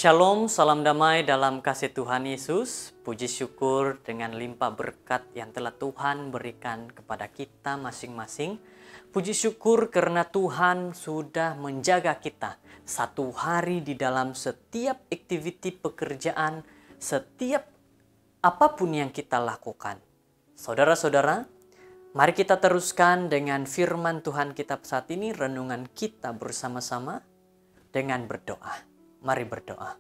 Shalom, salam damai dalam kasih Tuhan Yesus. Puji syukur dengan limpah berkat yang telah Tuhan berikan kepada kita masing-masing. Puji syukur karena Tuhan sudah menjaga kita satu hari di dalam setiap aktiviti pekerjaan, setiap apapun yang kita lakukan. Saudara-saudara, mari kita teruskan dengan firman Tuhan kita saat ini, renungan kita bersama-sama dengan berdoa. Mari berdoa.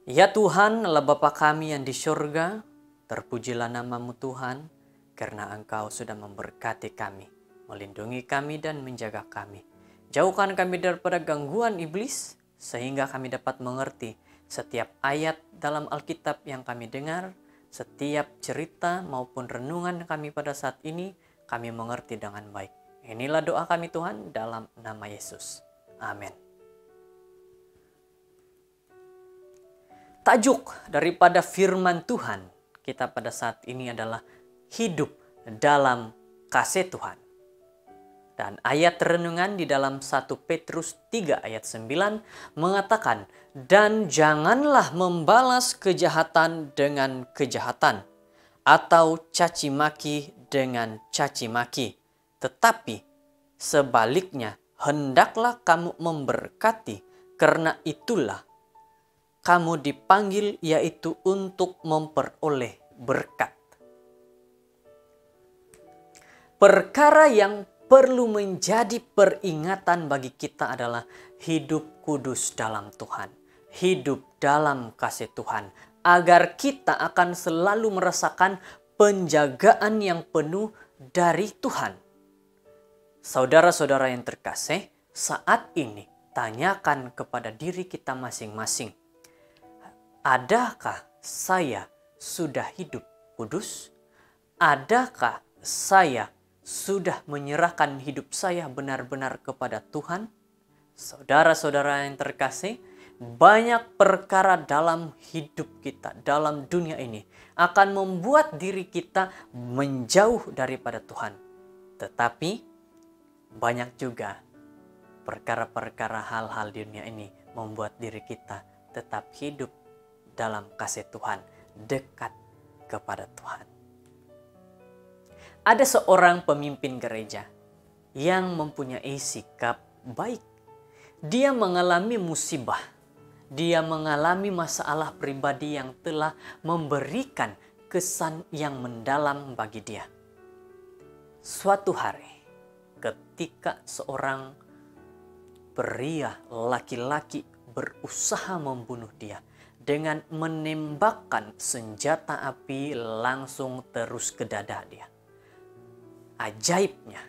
Ya Tuhan, Allah Bapa kami yang di surga, terpujilah nama-Mu Tuhan, karena Engkau sudah memberkati kami, melindungi kami dan menjaga kami. Jauhkan kami daripada gangguan iblis, sehingga kami dapat mengerti setiap ayat dalam Alkitab yang kami dengar, setiap cerita maupun renungan kami pada saat ini, kami mengerti dengan baik. Inilah doa kami Tuhan dalam nama Yesus. Amin. Tajuk daripada firman Tuhan kita pada saat ini adalah hidup dalam kasih Tuhan. Dan ayat renungan di dalam 1 Petrus 3 ayat 9 mengatakan, "Dan janganlah membalas kejahatan dengan kejahatan, atau caci maki dengan caci maki. Tetapi sebaliknya, hendaklah kamu memberkati, karena itulah kamu dipanggil, yaitu untuk memperoleh berkat." Perkara yang perlu menjadi peringatan bagi kita adalah hidup kudus dalam Tuhan, hidup dalam kasih Tuhan, agar kita akan selalu merasakan penjagaan yang penuh dari Tuhan. Saudara-saudara yang terkasih, saat ini tanyakan kepada diri kita masing-masing, adakah saya sudah hidup kudus? Adakah saya sudah menyerahkan hidup saya benar-benar kepada Tuhan? Saudara-saudara yang terkasih, banyak perkara dalam hidup kita, dalam dunia ini, akan membuat diri kita menjauh daripada Tuhan. Tetapi banyak juga perkara-perkara hal-hal di dunia ini membuat diri kita tetap hidup dalam kasih Tuhan, dekat kepada Tuhan. Ada seorang pemimpin gereja yang mempunyai sikap baik. Dia mengalami musibah. Dia mengalami masalah pribadi yang telah memberikan kesan yang mendalam bagi dia. Suatu hari, ketika seorang pria laki-laki berusaha membunuh dia, dengan menembakkan senjata api langsung terus ke dada dia. Ajaibnya,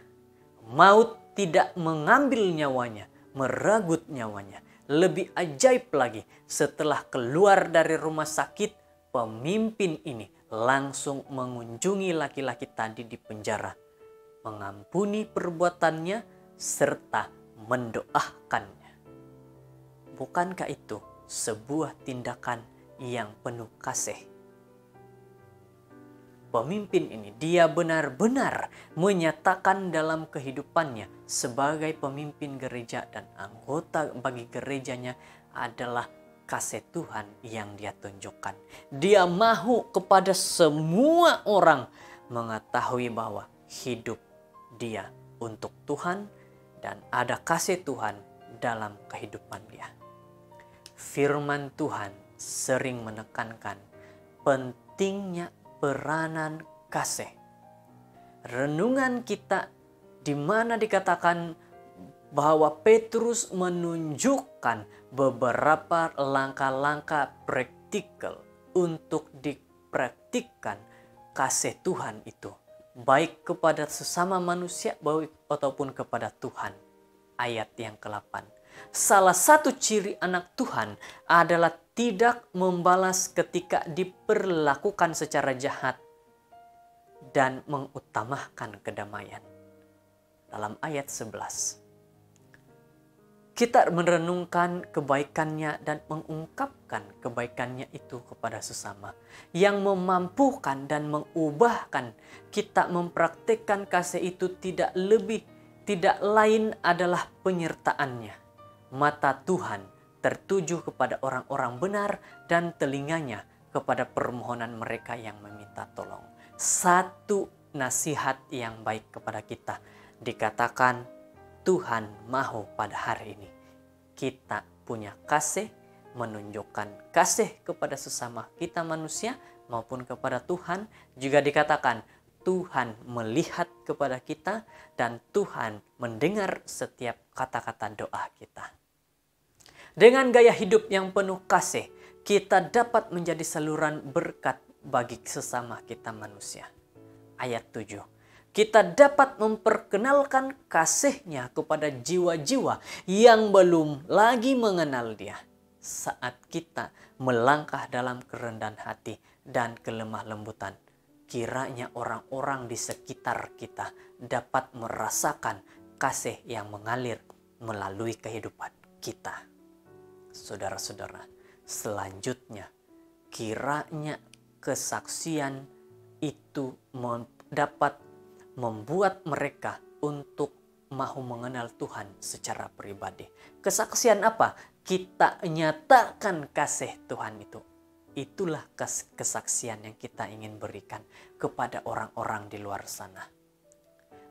maut tidak mengambil nyawanya, merenggut nyawanya. Lebih ajaib lagi, setelah keluar dari rumah sakit, pemimpin ini langsung mengunjungi laki-laki tadi di penjara, mengampuni perbuatannya serta mendoakannya. Bukankah itu sebuah tindakan yang penuh kasih? Pemimpin ini, dia benar-benar menyatakan dalam kehidupannya sebagai pemimpin gereja dan anggota bagi gerejanya adalah kasih Tuhan yang dia tunjukkan. Dia mahu kepada semua orang mengetahui bahwa hidup dia untuk Tuhan dan ada kasih Tuhan dalam kehidupan dia. Firman Tuhan sering menekankan pentingnya peranan kasih. Renungan kita di mana dikatakan bahwa Petrus menunjukkan beberapa langkah-langkah praktikal untuk dipraktikkan kasih Tuhan itu, baik kepada sesama manusia baik ataupun kepada Tuhan. Ayat yang ke-8. Salah satu ciri anak Tuhan adalah tidak membalas ketika diperlakukan secara jahat dan mengutamakan kedamaian. Dalam ayat 11, kita merenungkan kebaikannya dan mengungkapkan kebaikannya itu kepada sesama, yang memampukan dan mengubahkan kita mempraktikkan kasih itu tidak lain adalah penyertaannya. Mata Tuhan tertuju kepada orang-orang benar, dan telinganya kepada permohonan mereka yang meminta tolong. Satu nasihat yang baik kepada kita dikatakan Tuhan mau pada hari ini kita punya kasih, menunjukkan kasih kepada sesama kita manusia maupun kepada Tuhan. Juga dikatakan Tuhan melihat kepada kita dan Tuhan mendengar setiap kata-kata doa kita. Dengan gaya hidup yang penuh kasih, kita dapat menjadi saluran berkat bagi sesama kita manusia. Ayat 7. Kita dapat memperkenalkan kasih-Nya kepada jiwa-jiwa yang belum lagi mengenal Dia. Saat kita melangkah dalam kerendahan hati dan kelemah lembutan, kiranya orang-orang di sekitar kita dapat merasakan kasih yang mengalir melalui kehidupan kita. Saudara-saudara, selanjutnya kiranya kesaksian itu dapat membuat mereka untuk mau mengenal Tuhan secara pribadi. Kesaksian apa? Kita nyatakan kasih Tuhan itu. Itulah kesaksian yang kita ingin berikan kepada orang-orang di luar sana.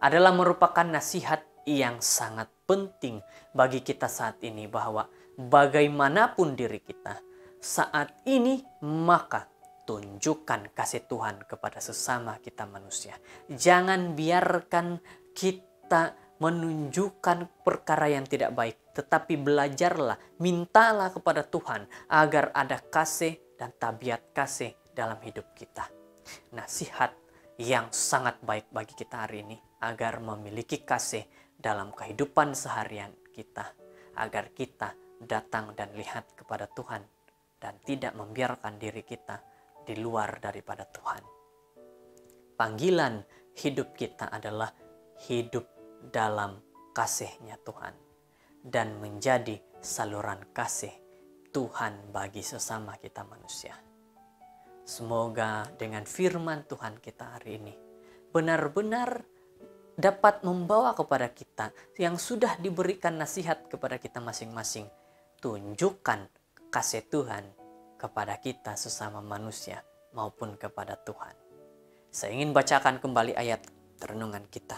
Adalah merupakan nasihat yang sangat penting bagi kita saat ini, bahwa bagaimanapun diri kita saat ini, maka tunjukkan kasih Tuhan kepada sesama kita manusia. Jangan biarkan kita menunjukkan perkara yang tidak baik, tetapi belajarlah, mintalah kepada Tuhan agar ada kasih dan tabiat kasih dalam hidup kita. Nasihat yang sangat baik bagi kita hari ini, agar memiliki kasih dalam kehidupan seharian kita, agar kita datang dan lihat kepada Tuhan dan tidak membiarkan diri kita di luar daripada Tuhan. Panggilan hidup kita adalah hidup dalam kasih-Nya Tuhan dan menjadi saluran kasih Tuhan bagi sesama kita manusia. Semoga dengan firman Tuhan kita hari ini benar-benar dapat membawa kepada kita yang sudah diberikan nasihat kepada kita masing-masing. Tunjukkan kasih Tuhan kepada kita sesama manusia maupun kepada Tuhan. Saya ingin bacakan kembali ayat renungan kita.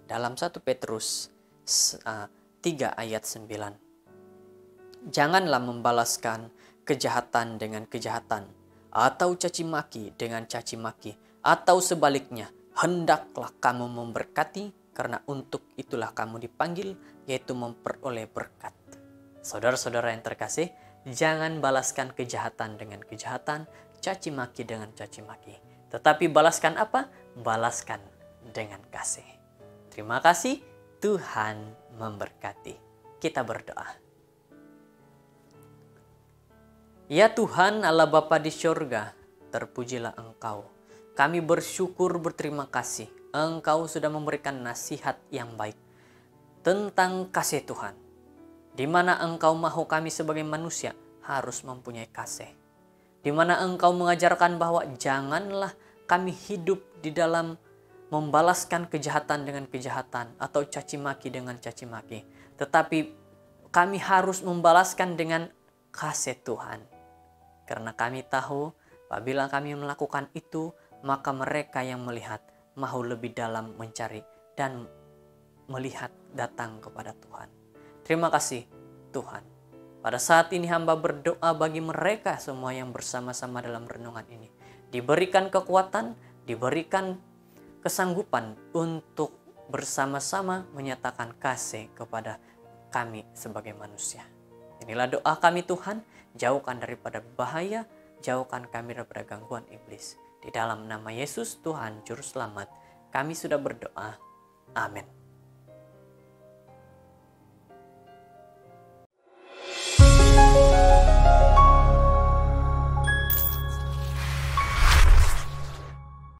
Dalam 1 Petrus 3 ayat 9. Janganlah membalaskan kejahatan dengan kejahatan, atau caci maki dengan caci maki, atau sebaliknya, hendaklah kamu memberkati, karena untuk itulah kamu dipanggil, yaitu memperoleh berkat. Saudara-saudara yang terkasih, jangan balaskan kejahatan dengan kejahatan, caci maki dengan caci maki. Tetapi balaskan apa? Balaskan dengan kasih. Terima kasih, Tuhan memberkati. Kita berdoa. Ya Tuhan Allah Bapa di surga, terpujilah Engkau. Kami bersyukur, berterima kasih. Engkau sudah memberikan nasihat yang baik tentang kasih Tuhan, di mana Engkau mahu kami sebagai manusia harus mempunyai kasih. Di mana Engkau mengajarkan bahwa janganlah kami hidup di dalam membalaskan kejahatan dengan kejahatan atau caci maki dengan caci maki. Tetapi kami harus membalaskan dengan kasih Tuhan. Karena kami tahu apabila kami melakukan itu, maka mereka yang melihat mahu lebih dalam mencari dan melihat datang kepada Tuhan. Terima kasih Tuhan. Pada saat ini hamba berdoa bagi mereka semua yang bersama-sama dalam renungan ini. Diberikan kekuatan, diberikan kesanggupan untuk bersama-sama menyatakan kasih kepada kami sebagai manusia. Inilah doa kami Tuhan, jauhkan daripada bahaya, jauhkan kami daripada gangguan iblis. Di dalam nama Yesus Tuhan Juru Selamat, kami sudah berdoa. Amin.